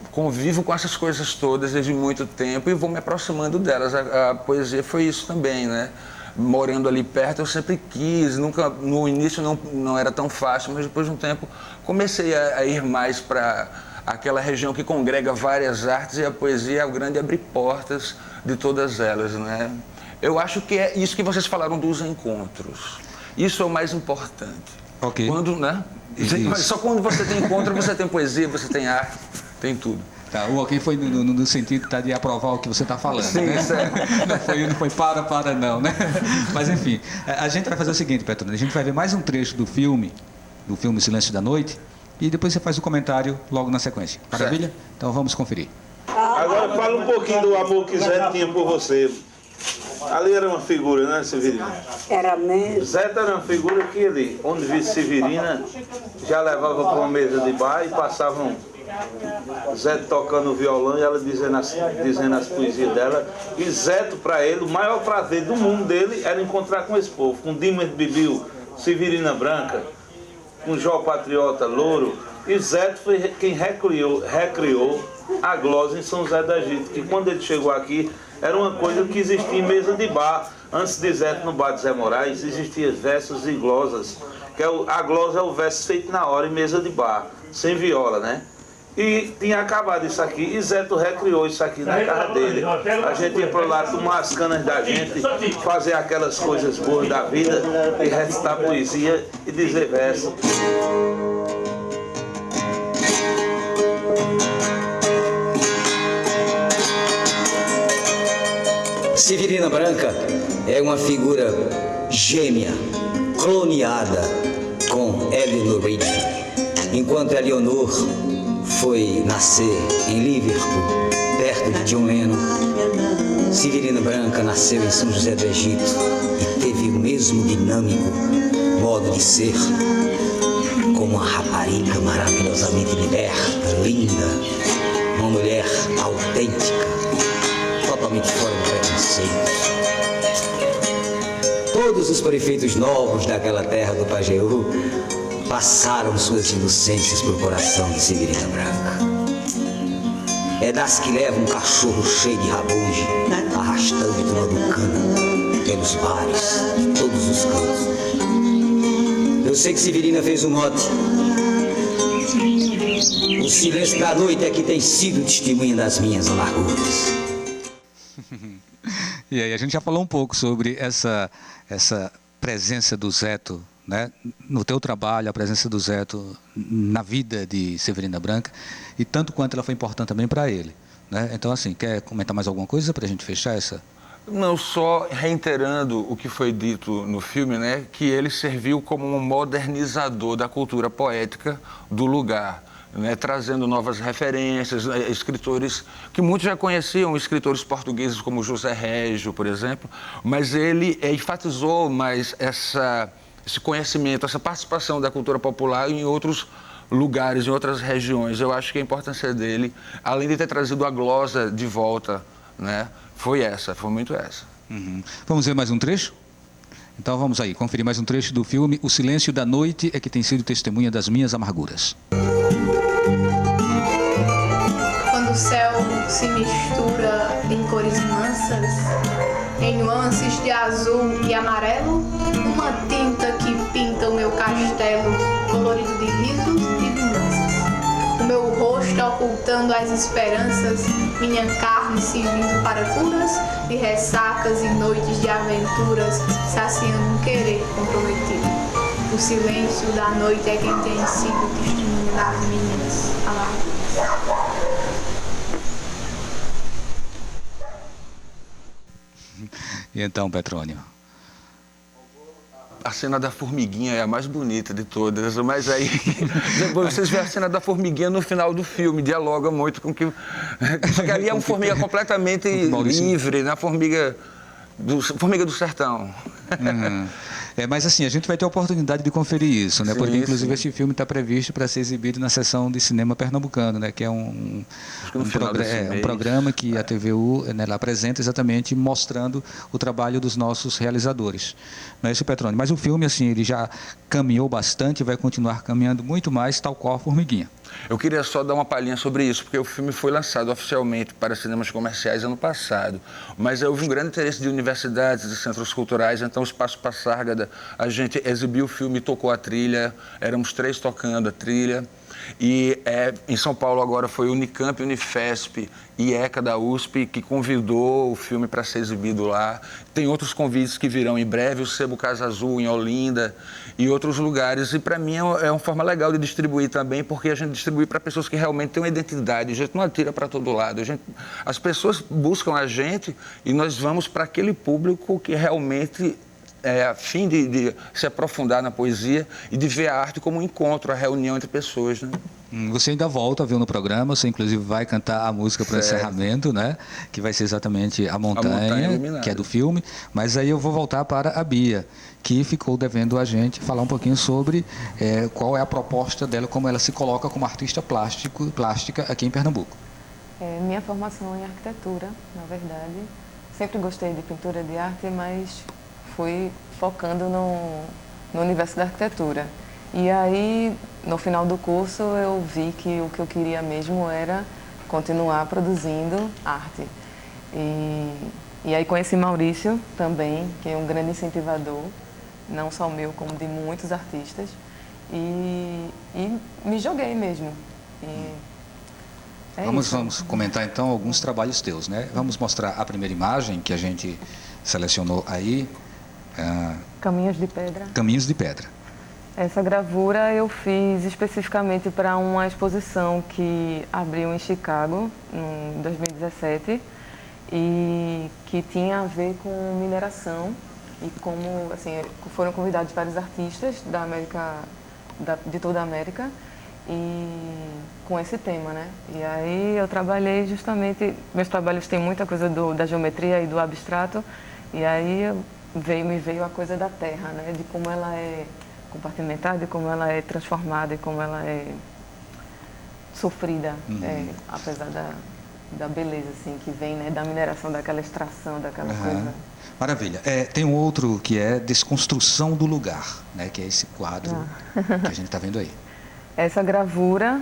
convivo com essas coisas todas desde muito tempo e vou me aproximando delas. A poesia foi isso também, né? Morando ali perto, eu sempre quis, no início não era tão fácil, mas depois de um tempo comecei a ir mais para aquela região que congrega várias artes, e a poesia é o grande abrir portas de todas elas, né? Eu acho que é isso que vocês falaram dos encontros. Isso é o mais importante. Ok. Quando, né? Só quando você tem encontro, você tem poesia, você tem arte, tem tudo. Tá, o ok foi no sentido de aprovar o que você está falando, sim, né? Certo. Não foi para não, né? Mas enfim, a gente vai fazer o seguinte, Petrônio, a gente vai ver mais um trecho do filme Silêncio da Noite, e depois você faz o comentário logo na sequência. Maravilha? Certo. Então vamos conferir. Agora fala um pouquinho do amor que Zé tinha por você. Ali era uma figura, né, Severina? Era mesmo. Zé era uma figura que ele, onde visse Severina, já levava para uma mesa de bar e passavam Zé tocando o violão e ela dizendo as poesias dela. E Zé, para ele, o maior prazer do mundo dele era encontrar com esse povo, com Dimas Bibil, Severina Branca, com Jó Patriota, Louro. E Zé foi quem recriou a glosa em São José do Egito, que quando ele chegou aqui era uma coisa que existia em mesa de bar. Antes de Zé, no bar de Zé Moraes, existiam versos e glosas, que a glosa é o verso feito na hora em mesa de bar, sem viola, né? E tinha acabado isso aqui, e Zé recriou isso aqui na casa dele. A gente ia para lá tomar as canas da gente, fazer aquelas coisas boas da vida, e recitar poesia e dizer verso. Severina Branca é uma figura gêmea, cloneada com Eleanor Rigby. Enquanto Eleanor foi nascer em Liverpool, perto de John Lennon, Severina Branca nasceu em São José do Egito e teve o mesmo dinâmico modo de ser, como uma rapariga maravilhosamente liberta, linda, uma mulher autêntica, totalmente fora do preconceito. Todos os prefeitos novos daquela terra do Pajeú passaram suas inocências pro coração de Severina Branca. É das que levam um cachorro cheio de rabuge, arrastando de Trabucana pelos bares, todos os cantos. Eu sei que Severina fez um mote. O silêncio da noite é que tem sido testemunha das minhas amarguras. E aí, a gente já falou um pouco sobre essa presença do Zeto, né, no teu trabalho, a presença do Zeto na vida de Severina Branca, e tanto quanto ela foi importante também para ele, né? Então, assim, quer comentar mais alguma coisa para a gente fechar essa? Não, só reiterando o que foi dito no filme, né, que ele serviu como um modernizador da cultura poética do lugar, né, trazendo novas referências, escritores que muitos já conheciam, escritores portugueses como José Régio, por exemplo, mas ele enfatizou mais esse conhecimento, essa participação da cultura popular em outros lugares, em outras regiões. Eu acho que a importância dele, além de ter trazido a glosa de volta, né, foi muito essa. Uhum. Vamos ver mais um trecho? Então vamos aí, conferir mais um trecho do filme O Silêncio da Noite é que tem sido testemunha das minhas amarguras. Quando o céu se mistura em cores mansas, em nuances de azul e amarelo, uma tinta que pinta o meu castelo, colorido de risos e vinganças. O meu rosto ocultando as esperanças, minha carne servindo para curas de ressacas e noites de aventuras, saciando um querer comprometido. O silêncio da noite é quem tem sido testemunha das minhas amarguras. E então, Petrônio? A cena da formiguinha é a mais bonita de todas, mas aí depois vocês veem a cena da formiguinha no final do filme, dialoga muito com que ali é uma formiga completamente livre, né? Formiga do sertão. Uhum. Mas assim, a gente vai ter a oportunidade de conferir isso, né? Sim, porque inclusive sim. esse filme está previsto para ser exibido na sessão de cinema pernambucano, né? Que é um programa que a TVU, né, ela apresenta exatamente mostrando o trabalho dos nossos realizadores. Não é isso, Petrônio? Mas o filme, assim, ele já caminhou bastante e vai continuar caminhando muito mais, tal qual a Formiguinha. Eu queria só dar uma palhinha sobre isso, porque o filme foi lançado oficialmente para cinemas comerciais ano passado, mas houve um grande interesse de universidades, de centros culturais, então o Espaço Passárgada, a gente exibiu o filme, tocou a trilha, éramos 3 tocando a trilha, e em São Paulo agora foi Unicamp, Unifesp e ECA da USP que convidou o filme para ser exibido lá. Tem outros convites que virão em breve, o Sebo Casa Azul em Olinda e outros lugares. E para mim é uma forma legal de distribuir também, porque a gente distribui para pessoas que realmente têm uma identidade. A gente não atira para todo lado. As pessoas buscam a gente e nós vamos para aquele público que realmente a fim de se aprofundar na poesia e de ver a arte como um encontro, a reunião entre pessoas, né? Você ainda volta, viu, no programa, você inclusive vai cantar a música para o encerramento, né? Que vai ser exatamente A Montanha, que é do filme. Mas aí eu vou voltar para a Bia, que ficou devendo a gente falar um pouquinho sobre qual é a proposta dela, como ela se coloca como artista plástica aqui em Pernambuco. Minha formação em arquitetura, na verdade. Sempre gostei de pintura de arte, mas fui focando no universo da arquitetura. E aí, no final do curso, eu vi que o que eu queria mesmo era continuar produzindo arte. E aí conheci Maurício também, que é um grande incentivador, não só meu, como de muitos artistas. E me joguei mesmo. Vamos comentar então alguns trabalhos teus, né? Vamos mostrar a primeira imagem que a gente selecionou aí. Caminhos de Pedra. Caminhos de Pedra. Essa gravura eu fiz especificamente para uma exposição que abriu em Chicago, em 2017, e que tinha a ver com mineração e como, assim, foram convidados vários artistas da América, de toda a América, e com esse tema, né? E aí eu trabalhei justamente, meus trabalhos têm muita coisa da geometria e do abstrato, e aí me veio a coisa da terra, né? De como ela é compartimentada, de como ela é transformada e como ela é sofrida, apesar da beleza, assim, que vem, né, da mineração, daquela extração, daquela coisa. Maravilha. Tem um outro que é Desconstrução do Lugar, né, que é esse quadro que a gente está vendo aí. Essa gravura,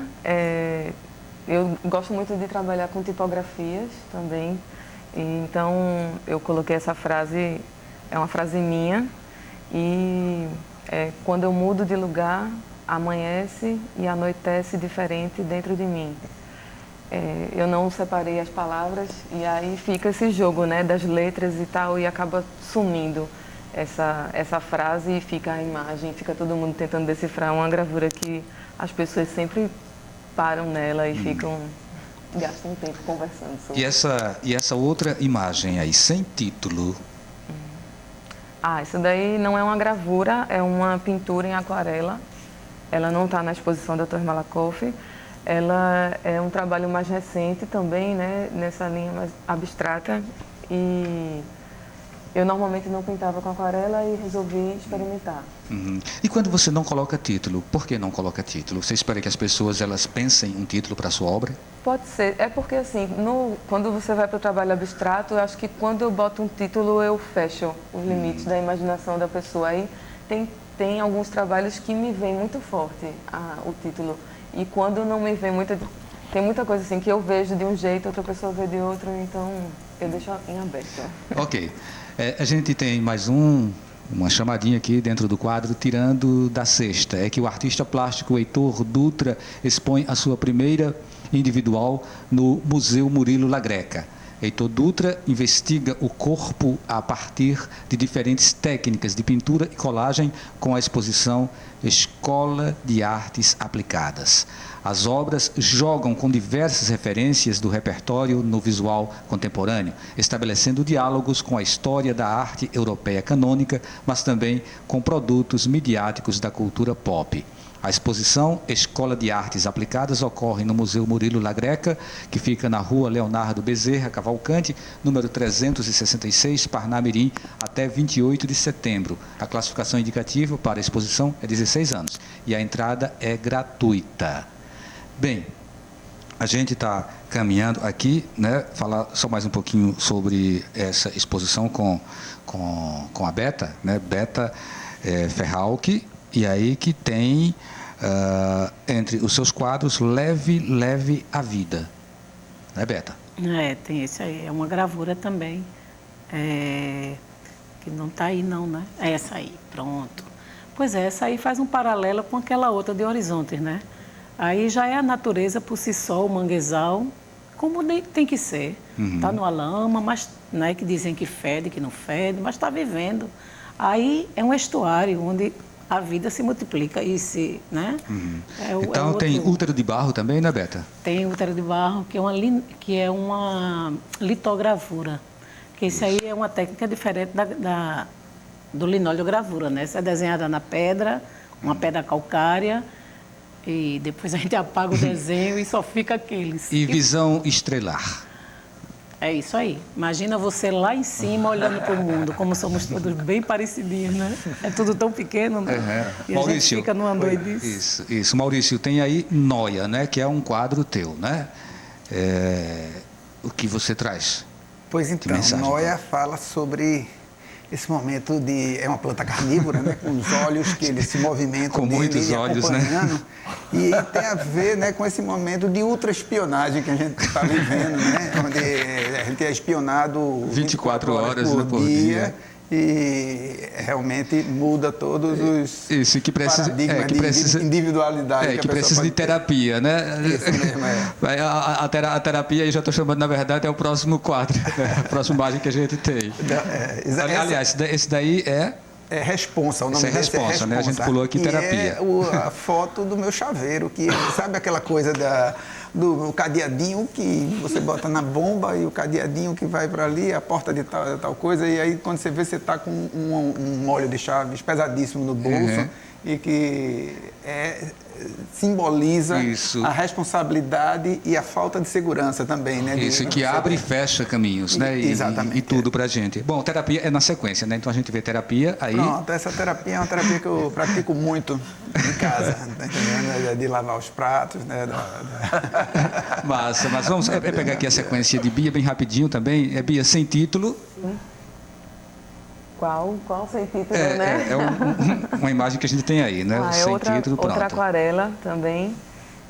eu gosto muito de trabalhar com tipografias também, então eu coloquei essa frase, é uma frase minha, e quando eu mudo de lugar, amanhece e anoitece diferente dentro de mim. Eu não separei as palavras e aí fica esse jogo, né, das letras e tal, e acaba sumindo essa frase e fica a imagem, fica todo mundo tentando decifrar uma gravura que as pessoas sempre param nela e gastam um tempo conversando sobre. E essa outra imagem aí, sem título? Isso daí não é uma gravura, é uma pintura em aquarela. Ela não está na exposição da Torre Malakoff. Ela é um trabalho mais recente também, né, nessa linha mais abstrata. E eu normalmente não pintava com aquarela e resolvi experimentar. E quando você não coloca título, por que não coloca título? Você espera que as pessoas elas pensem um título para a sua obra? Pode ser. É porque, assim, quando você vai para o trabalho abstrato, eu acho que quando eu boto um título, eu fecho os limites da imaginação da pessoa. Aí tem alguns trabalhos que me vem muito forte o título. E quando não me vem muito... Tem muita coisa assim que eu vejo de um jeito, outra pessoa vê de outro, então eu deixo em aberto. Ok. A gente tem mais uma chamadinha aqui dentro do quadro, tirando da cesta. É que o artista plástico Heitor Dutra expõe a sua primeira individual no Museu Murilo Lagreca. Heitor Dutra investiga o corpo a partir de diferentes técnicas de pintura e colagem com a exposição Escola de Artes Aplicadas. As obras jogam com diversas referências do repertório no visual contemporâneo, estabelecendo diálogos com a história da arte europeia canônica, mas também com produtos midiáticos da cultura pop. A exposição Escola de Artes Aplicadas ocorre no Museu Murilo Lagreca, que fica na rua Leonardo Bezerra Cavalcante, número 366, Parnamirim, até 28 de setembro. A classificação indicativa para a exposição é 16 anos e a entrada é gratuita. Bem, a gente está caminhando aqui, né? Falar só mais um pouquinho sobre essa exposição com a Beta, né? Beta Ferralchi, e aí que tem entre os seus quadros Leve a Vida, né, Beta? Tem esse aí, é uma gravura também, que não está aí não, né? É essa aí, pronto. Pois essa aí faz um paralelo com aquela outra de Horizontes, né? Aí já é a natureza por si só, o manguezal, como tem que ser. Está numa lama, mas né, que dizem que fede, que não fede, mas está vivendo. Aí é um estuário onde a vida se multiplica e se, né? Então tem útero de barro também, né, Beta? Tem útero de barro, que é uma litogravura. Que isso aí é uma técnica diferente do linóleo-gravura, né? Essa é desenhada na pedra, uma pedra calcária, e depois a gente apaga o desenho e só fica aqueles. E visão estrelar. É isso aí. Imagina você lá em cima olhando para o mundo, como somos todos bem parecidinhos, né? É tudo tão pequeno, né? E Maurício, a gente fica numa doidice. Isso. Maurício, tem aí Noia, né? Que é um quadro teu, né? O que você traz? Pois então, Noia fala sobre esse momento é uma planta carnívora, né? Com os olhos que ele se movimenta. Com muitos olhos, né? E tem a ver, né, com esse momento de ultraespionagem que a gente está vivendo, né? Onde a gente é espionado 24 horas por dia. E realmente muda todos os paradigmas de individualidade. Que precisa de terapia, né? Isso mesmo, A terapia, aí já estou chamando, na verdade, é o próximo quadro, a próxima imagem que a gente tem. Aliás, esse daí é... É responsa, o nome desse é responsa, né? A gente pulou aqui terapia. É a foto do meu chaveiro, que sabe aquela coisa do cadeadinho que você bota na bomba e o cadeadinho que vai para ali, a porta de tal coisa, e aí quando você vê, você está com um molho de chaves pesadíssimo no bolso e que simboliza Isso. a responsabilidade e a falta de segurança também, né? Isso, que abre e fecha caminhos, né? Exatamente. E tudo pra gente. Bom, terapia é na sequência, né? Então a gente vê terapia aí... Pronto, essa terapia é uma terapia que eu pratico muito em casa, tá entendendo? De lavar os pratos, né? Massa, mas vamos pegar aqui a sequência de Bia bem rapidinho também. É Bia sem título. Qual sem título, né? Uma imagem que a gente tem aí, né? Sem título, pronto. Outra aquarela também.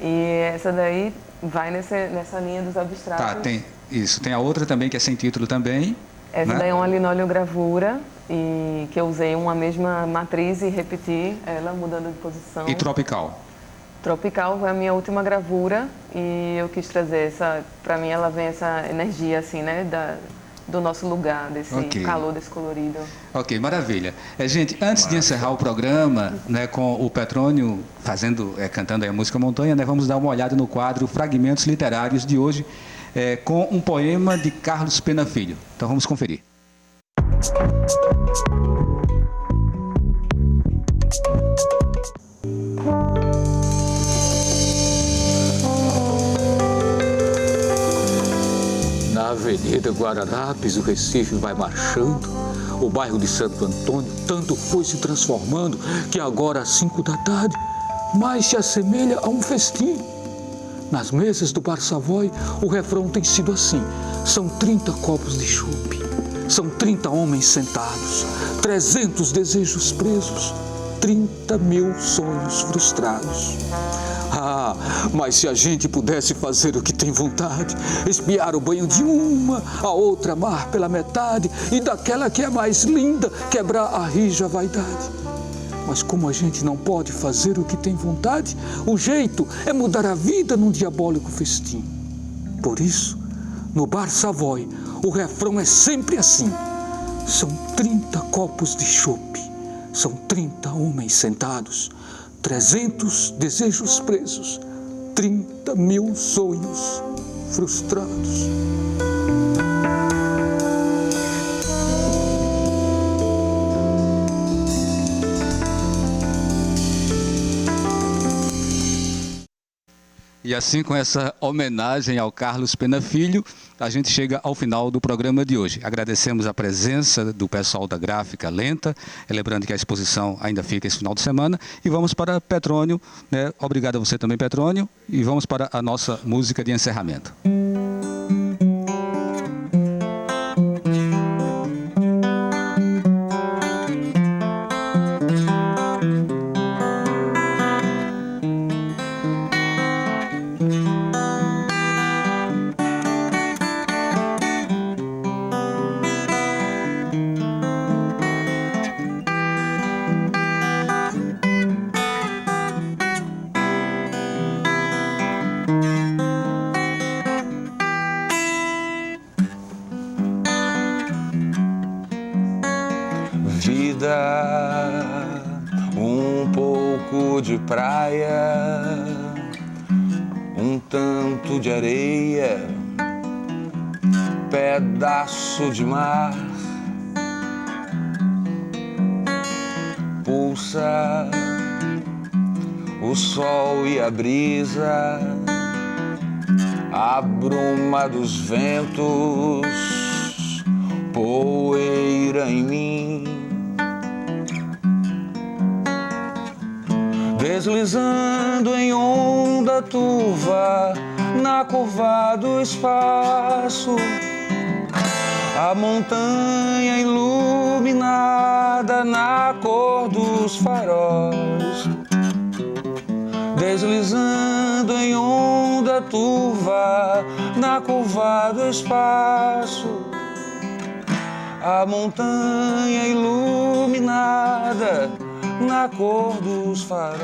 E essa daí vai nessa linha dos abstratos. Tá, tem isso. Tem a outra também que é sem título também. Essa daí é uma linoleogravura e que eu usei uma mesma matriz e repeti ela, mudando de posição. E Tropical? Tropical foi a minha última gravura e eu quis trazer essa... Para mim ela vem essa energia, assim, né? Do nosso lugar, desse calor, desse colorido. Ok, maravilha. Gente, antes de encerrar o programa, né, com o Petrônio cantando aí a música Montanha, né, vamos dar uma olhada no quadro Fragmentos Literários de hoje, com um poema de Carlos Pena Filho. Então vamos conferir. Na Avenida Guararapes, o Recife vai marchando. O bairro de Santo Antônio tanto foi se transformando que agora, às 5 da tarde, mais se assemelha a um festim. Nas mesas do Bar Savoy, o refrão tem sido assim. São 30 copos de chope, são 30 homens sentados, 300 desejos presos, 30 mil sonhos frustrados. Ah, mas se a gente pudesse fazer o que tem vontade, espiar o banho de uma, a outra amar pela metade e daquela que é mais linda, quebrar a rija vaidade. Mas como a gente não pode fazer o que tem vontade, o jeito é mudar a vida num diabólico festim. Por isso, no Bar Savoy, o refrão é sempre assim. São 30 copos de chope, são 30 homens sentados, 300 desejos presos, 30 mil sonhos frustrados. E assim, com essa homenagem ao Carlos Pena Filho, a gente chega ao final do programa de hoje. Agradecemos a presença do pessoal da Gráfica Lenta, lembrando que a exposição ainda fica esse final de semana. E vamos para Petrônio, né? Obrigado a você também, Petrônio. E vamos para a nossa música de encerramento. Um pouco de praia, um tanto de areia, pedaço de mar, pulsa o sol e a brisa, a bruma dos ventos, poeira em mim. Deslizando em onda turva, na curva do espaço, a montanha iluminada na cor dos faróis. Deslizando em onda turva, na curva do espaço, a montanha iluminada na cor dos faróis.